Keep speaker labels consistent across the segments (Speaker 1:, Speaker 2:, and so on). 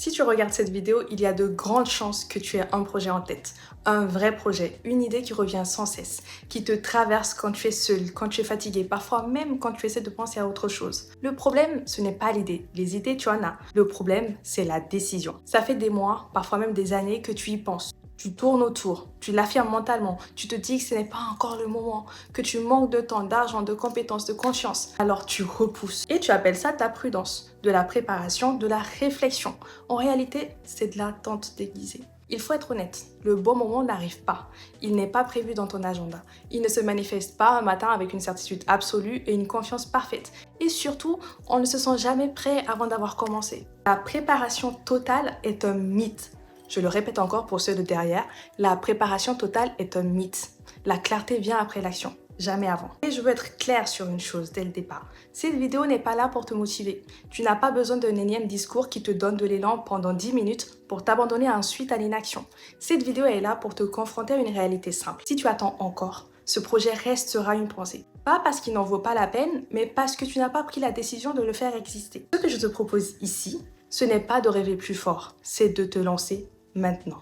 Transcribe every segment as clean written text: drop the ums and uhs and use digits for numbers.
Speaker 1: Si tu regardes cette vidéo, il y a de grandes chances que tu aies un projet en tête. Un vrai projet, une idée qui revient sans cesse, qui te traverse quand tu es seul, quand tu es fatigué, parfois même quand tu essaies de penser à autre chose. Le problème, ce n'est pas l'idée. Les idées, tu en as. Le problème, c'est la décision. Ça fait des mois, parfois même des années que tu y penses. Tu tournes autour, tu l'affirmes mentalement, tu te dis que ce n'est pas encore le moment, que tu manques de temps, d'argent, de compétences, de confiance. Alors tu repousses et tu appelles ça ta prudence, de la préparation, de la réflexion. En réalité, c'est de l'attente déguisée. Il faut être honnête, le bon moment n'arrive pas. Il n'est pas prévu dans ton agenda. Il ne se manifeste pas un matin avec une certitude absolue et une confiance parfaite. Et surtout, on ne se sent jamais prêt avant d'avoir commencé. La préparation totale est un mythe. Je le répète encore pour ceux de derrière, la préparation totale est un mythe. La clarté vient après l'action, jamais avant. Et je veux être claire sur une chose dès le départ. Cette vidéo n'est pas là pour te motiver. Tu n'as pas besoin d'un énième discours qui te donne de l'élan pendant 10 minutes pour t'abandonner ensuite à l'inaction. Cette vidéo est là pour te confronter à une réalité simple. Si tu attends encore, ce projet restera une pensée. Pas parce qu'il n'en vaut pas la peine, mais parce que tu n'as pas pris la décision de le faire exister. Ce que je te propose ici, ce n'est pas de rêver plus fort, c'est de te lancer maintenant.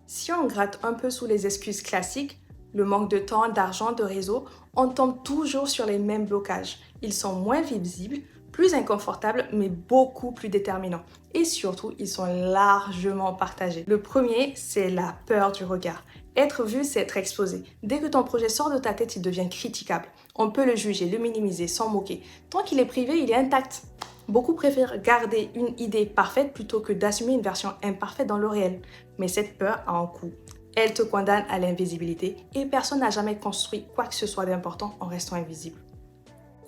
Speaker 1: Si on gratte un peu sous les excuses classiques, le manque de temps, d'argent, de réseau, on tombe toujours sur les mêmes blocages. Ils sont moins visibles, plus inconfortables, mais beaucoup plus déterminants. Et surtout, ils sont largement partagés. Le premier, c'est la peur du regard. Être vu, c'est être exposé. Dès que ton projet sort de ta tête, il devient critiquable. On peut le juger, le minimiser, s'en moquer. Tant qu'il est privé, il est intact. Beaucoup préfèrent garder une idée parfaite plutôt que d'assumer une version imparfaite dans le réel. Mais cette peur a un coût. Elle te condamne à l'invisibilité et personne n'a jamais construit quoi que ce soit d'important en restant invisible.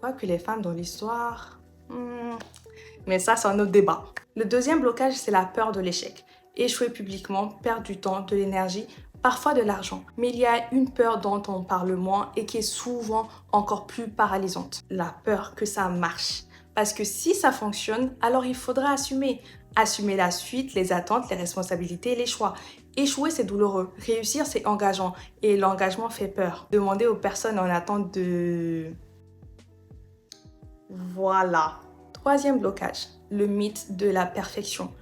Speaker 1: Quoique les femmes dans l'histoire... Mais ça, c'est un autre débat. Le deuxième blocage, c'est la peur de l'échec. Échouer publiquement, perdre du temps, de l'énergie, parfois de l'argent. Mais il y a une peur dont on parle moins et qui est souvent encore plus paralysante. La peur que ça marche. Parce que si ça fonctionne, alors il faudra assumer. Assumer la suite, les attentes, les responsabilités et les choix. Échouer, c'est douloureux. Réussir, c'est engageant. Et l'engagement fait peur. Demander aux personnes en attente de... Voilà. Troisième blocage, le mythe de la perfection.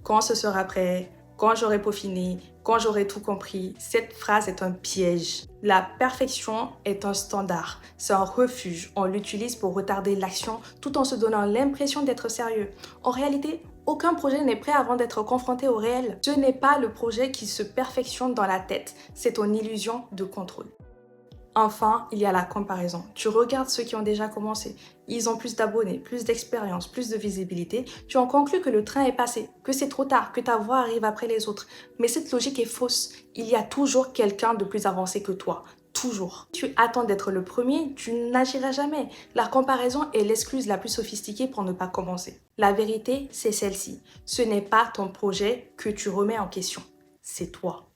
Speaker 1: Quand ce sera prêt, quand j'aurai peaufiné, quand j'aurai tout compris, cette phrase est un piège. La perfection est un standard, c'est un refuge. On l'utilise pour retarder l'action tout en se donnant l'impression d'être sérieux. En réalité, aucun projet n'est prêt avant d'être confronté au réel. Ce n'est pas le projet qui se perfectionne dans la tête, c'est ton illusion de contrôle. Enfin, il y a la comparaison. Tu regardes ceux qui ont déjà commencé. Ils ont plus d'abonnés, plus d'expérience, plus de visibilité. Tu en conclus que le train est passé, que c'est trop tard, que ta voie arrive après les autres. Mais cette logique est fausse. Il y a toujours quelqu'un de plus avancé que toi. Toujours. Si tu attends d'être le premier, tu n'agiras jamais. La comparaison est l'excuse la plus sophistiquée pour ne pas commencer. La vérité, c'est celle-ci. Ce n'est pas ton projet que tu remets en question. C'est toi.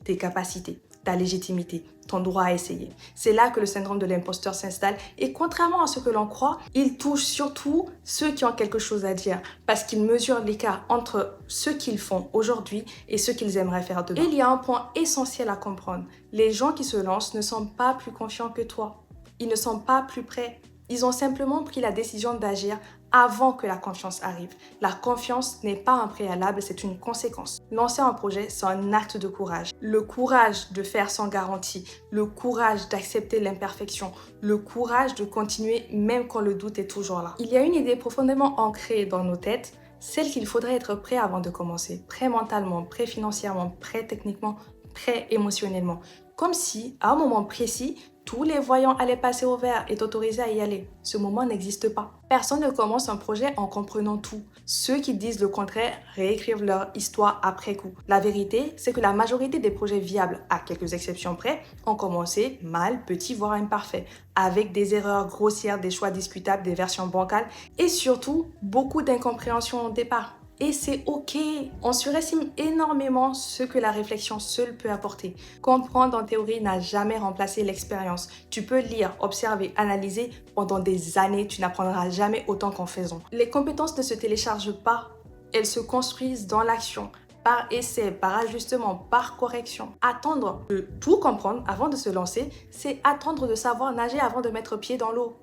Speaker 1: Tes capacités, ta légitimité, ton droit à essayer. C'est là que le syndrome de l'imposteur s'installe et contrairement à ce que l'on croit, il touche surtout ceux qui ont quelque chose à dire parce qu'ils mesurent l'écart entre ce qu'ils font aujourd'hui et ce qu'ils aimeraient faire demain. Et il y a un point essentiel à comprendre. Les gens qui se lancent ne sont pas plus confiants que toi. Ils ne sont pas plus prêts. Ils ont simplement pris la décision d'agir avant que la confiance arrive. La confiance n'est pas un préalable, c'est une conséquence. Lancer un projet, c'est un acte de courage. Le courage de faire sans garantie, le courage d'accepter l'imperfection, le courage de continuer même quand le doute est toujours là. Il y a une idée profondément ancrée dans nos têtes, celle qu'il faudrait être prêt avant de commencer. Prêt mentalement, prêt financièrement, prêt techniquement, prêt émotionnellement. Comme si, à un moment précis, tous les voyants allaient passer au vert et t'autoriser à y aller. Ce moment n'existe pas. Personne ne commence un projet en comprenant tout. Ceux qui disent le contraire réécrivent leur histoire après coup. La vérité, c'est que la majorité des projets viables, à quelques exceptions près, ont commencé mal, petits, voire imparfaits, avec des erreurs grossières, des choix discutables, des versions bancales et surtout beaucoup d'incompréhension au départ. Et c'est ok, on surestime énormément ce que la réflexion seule peut apporter. Comprendre en théorie n'a jamais remplacé l'expérience. Tu peux lire, observer, analyser pendant des années, tu n'apprendras jamais autant qu'en faisant. Les compétences ne se téléchargent pas, elles se construisent dans l'action. Par essai, par ajustement, par correction. Attendre de tout comprendre avant de se lancer, c'est attendre de savoir nager avant de mettre pied dans l'eau.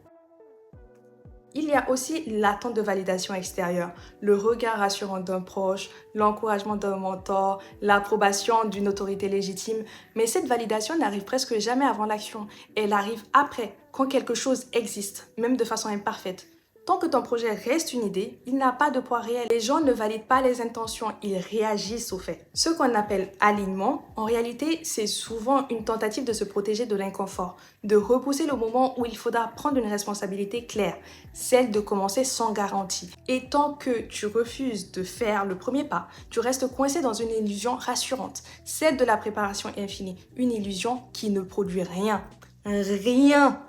Speaker 1: Il y a aussi l'attente de validation extérieure, le regard rassurant d'un proche, l'encouragement d'un mentor, l'approbation d'une autorité légitime. Mais cette validation n'arrive presque jamais avant l'action. Elle arrive après, quand quelque chose existe, même de façon imparfaite. Tant que ton projet reste une idée, il n'a pas de poids réel. Les gens ne valident pas les intentions, ils réagissent aux faits. Ce qu'on appelle alignement, en réalité, c'est souvent une tentative de se protéger de l'inconfort, de repousser le moment où il faudra prendre une responsabilité claire, celle de commencer sans garantie. Et tant que tu refuses de faire le premier pas, tu restes coincé dans une illusion rassurante, celle de la préparation infinie, une illusion qui ne produit rien. Rien.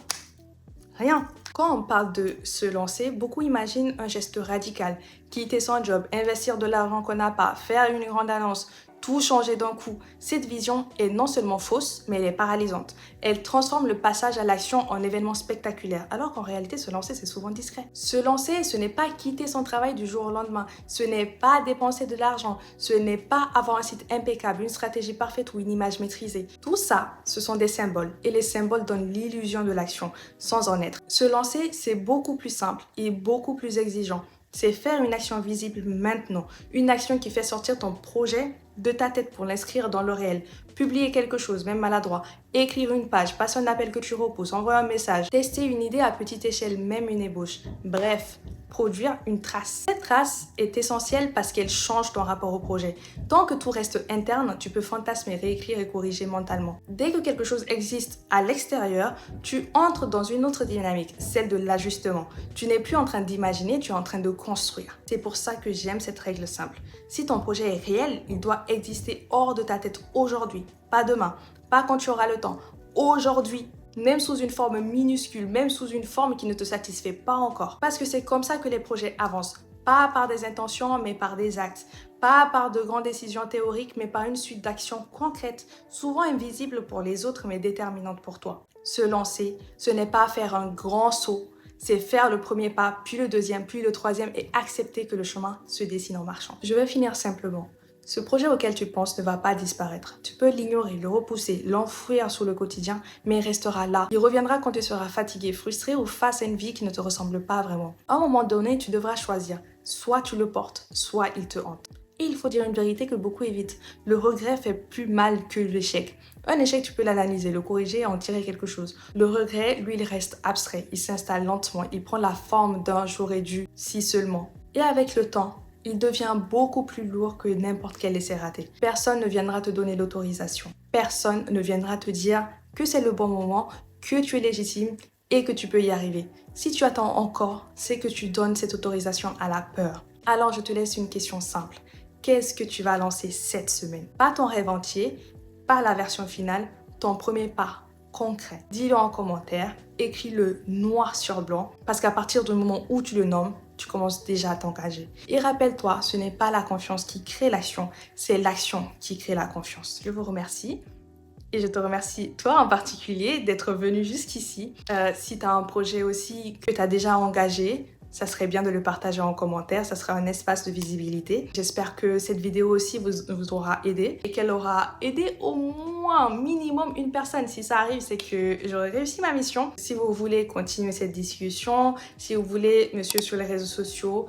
Speaker 1: Rien. Quand on parle de se lancer, beaucoup imaginent un geste radical, quitter son job, investir de l'argent qu'on n'a pas, faire une grande annonce, tout changer d'un coup. Cette vision est non seulement fausse, mais elle est paralysante. Elle transforme le passage à l'action en événement spectaculaire, alors qu'en réalité, se lancer, c'est souvent discret. Se lancer, ce n'est pas quitter son travail du jour au lendemain, ce n'est pas dépenser de l'argent, ce n'est pas avoir un site impeccable, une stratégie parfaite ou une image maîtrisée. Tout ça, ce sont des symboles, et les symboles donnent l'illusion de l'action, sans en être. Se lancer, c'est beaucoup plus simple et beaucoup plus exigeant. C'est faire une action visible maintenant, une action qui fait sortir ton projet de ta tête pour l'inscrire dans le réel. Publier quelque chose, même maladroit, écrire une page, passer un appel que tu repousses, envoyer un message, tester une idée à petite échelle, même une ébauche. Bref, produire une trace. Cette trace est essentielle parce qu'elle change ton rapport au projet. Tant que tout reste interne, tu peux fantasmer, réécrire et corriger mentalement. Dès que quelque chose existe à l'extérieur, tu entres dans une autre dynamique, celle de l'ajustement. Tu n'es plus en train d'imaginer, tu es en train de construire. C'est pour ça que j'aime cette règle simple. Si ton projet est réel, il doit exister hors de ta tête aujourd'hui, pas demain, pas quand tu auras le temps, aujourd'hui. Même sous une forme minuscule, même sous une forme qui ne te satisfait pas encore. Parce que c'est comme ça que les projets avancent. Pas par des intentions, mais par des actes. Pas par de grandes décisions théoriques, mais par une suite d'actions concrètes, souvent invisibles pour les autres, mais déterminantes pour toi. Se lancer, ce n'est pas faire un grand saut. C'est faire le premier pas, puis le deuxième, puis le troisième et accepter que le chemin se dessine en marchant. Je vais finir simplement. Ce projet auquel tu penses ne va pas disparaître. Tu peux l'ignorer, le repousser, l'enfouir sous le quotidien, mais il restera là. Il reviendra quand tu seras fatigué, frustré ou face à une vie qui ne te ressemble pas vraiment. À un moment donné, tu devras choisir. Soit tu le portes, soit il te hante. Et il faut dire une vérité que beaucoup évitent. Le regret fait plus mal que l'échec. Un échec, tu peux l'analyser, le corriger et en tirer quelque chose. Le regret, lui, il reste abstrait. Il s'installe lentement. Il prend la forme d'un j'aurais dû, si seulement. Et avec le temps, il devient beaucoup plus lourd que n'importe quel essai raté. Personne ne viendra te donner l'autorisation. Personne ne viendra te dire que c'est le bon moment, que tu es légitime et que tu peux y arriver. Si tu attends encore, c'est que tu donnes cette autorisation à la peur. Alors je te laisse une question simple. Qu'est-ce que tu vas lancer cette semaine? Pas ton rêve entier, pas la version finale, ton premier pas concret. Dis-le en commentaire, écris-le noir sur blanc, parce qu'à partir du moment où tu le nommes, tu commences déjà à t'engager. Et rappelle-toi, ce n'est pas la confiance qui crée l'action, c'est l'action qui crée la confiance. Je vous remercie. Et je te remercie, toi en particulier, d'être venu jusqu'ici. Si tu as un projet aussi que tu as déjà engagé, ça serait bien de le partager en commentaire, ça sera un espace de visibilité. J'espère que cette vidéo aussi vous aura aidé et qu'elle aura aidé au moins minimum une personne. Si ça arrive, c'est que j'aurai réussi ma mission. Si vous voulez continuer cette discussion, si vous voulez me suivre sur les réseaux sociaux,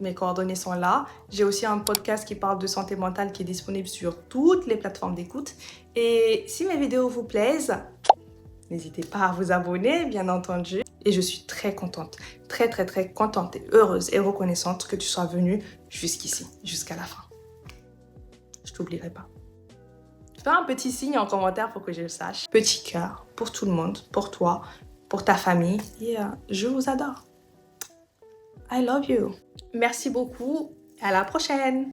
Speaker 1: mes coordonnées sont là. J'ai aussi un podcast qui parle de santé mentale qui est disponible sur toutes les plateformes d'écoute. Et si mes vidéos vous plaisent, n'hésitez pas à vous abonner, bien entendu. Et je suis très contente, très contente et heureuse et reconnaissante que tu sois venue jusqu'ici, jusqu'à la fin. Je t'oublierai pas. Fais un petit signe en commentaire pour que je le sache. Petit cœur pour tout le monde, pour toi, pour ta famille. Et je vous adore. I love you. Merci beaucoup. À la prochaine.